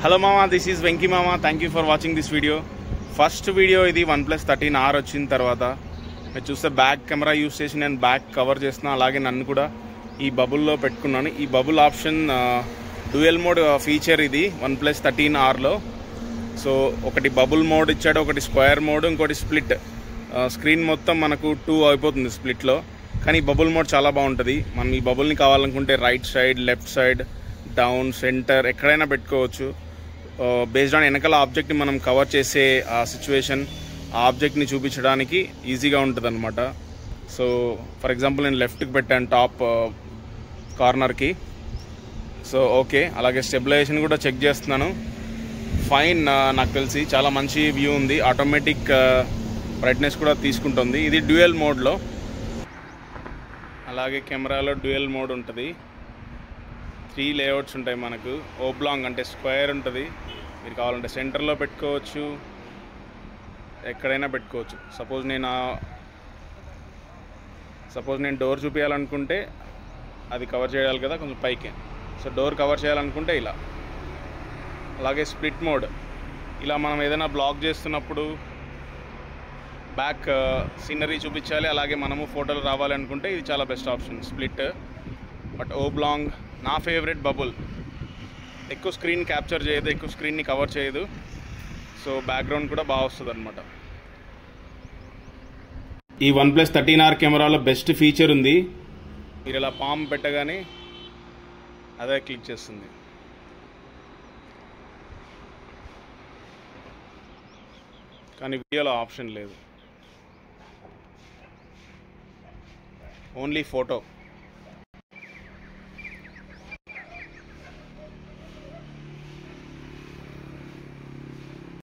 Hello మామా, this is Venky మామా. Thank you for watching this video. First video ఇది OnePlus 13R వచ్చిన తర్వాత. మీరు చూస్తే బ్యాక్ కెమెరా యూస్ చేసి నేను బ్యాక్ కవర్ చేస్తున్నా. అలాగే నన్ను కూడా ఈ బబుల్లో పెట్టుకున్నాను. ఈ bubble option dual mode feature ఇది OnePlus 13Rలో. సో ఒకటి బబుల్ మోడ్ ఇచ్చాడు, ఒకటి స్క్వేర్ మోడ్, ఇంకోటి స్ప్లిట్. స్క్రీన్ మొత్తం మనకు 2 అయిపోతుంది స్ప్లిట్లో. కానీ బబుల్ మోడ్ చాలా బాగుంటుంది. మనం ఈ బబుల్ని కావాలనుకుంటే right side, left side, down, centre ఎక్కడైనా పెట్టుకోవచ్చు. బేస్డ్ ఆన్ వెనకాల ఆబ్జెక్ట్ని మనం కవర్ చేసే ఆ సిచ్యువేషన్, ఆ ఆబ్జెక్ట్ని చూపించడానికి ఈజీగా ఉంటుంది అనమాట. సో ఫర్ ఎగ్జాంపుల్ నేను లెఫ్ట్కి పెట్టాను టాప్ కార్నర్కి. సో ఓకే, అలాగే స్టెబిలైజేషన్ కూడా చెక్ చేస్తున్నాను. ఫైన్, నాకు తెలిసి చాలా మంచి వ్యూ ఉంది. ఆటోమేటిక్ బ్రైట్నెస్ కూడా తీసుకుంటుంది. ఇది డ్యూయల్ మోడ్లో. అలాగే కెమెరాలో డ్యూయల్ మోడ్ ఉంటుంది. 3 లేఅవుట్స్ ఉంటాయి మనకు. ఓబ్లాంగ్ అంటే స్క్వేర్ ఉంటుంది. మీరు కావాలంటే సెంటర్లో పెట్టుకోవచ్చు, ఎక్కడైనా పెట్టుకోవచ్చు. సపోజ్ నేను డోర్ చూపించాలనుకుంటే అది కవర్ చేయాలి కదా కొంచెం పైకి. సో డోర్ కవర్ చేయాలనుకుంటే ఇలా. అలాగే స్ప్లిట్ మోడ్, ఇలా మనం ఏదైనా బ్లాక్ చేస్తున్నప్పుడు బ్యాక్ సీనరీ చూపించాలి, అలాగే మనము ఫోటోలు రావాలి అనుకుంటే ఇది చాలా బెస్ట్ ఆప్షన్ స్ప్లిట్. బట్ ఓబ్లాంగ్ నా ఫేవరెట్. బబుల్ ఎక్కువ స్క్రీన్ క్యాప్చర్ చేయదు, ఎక్కువ స్క్రీన్ని కవర్ చేయదు. సో బ్యాక్గ్రౌండ్ కూడా బాగా వస్తుంది అనమాట. ఈ OnePlus 13R కెమెరాలో బెస్ట్ ఫీచర్ ఉంది. మీరు ఇలా పామ్ పెట్టగానే అదే క్లిక్ చేస్తుంది. కానీ వీడియోలో ఆప్షన్ లేదు, ఓన్లీ ఫోటో.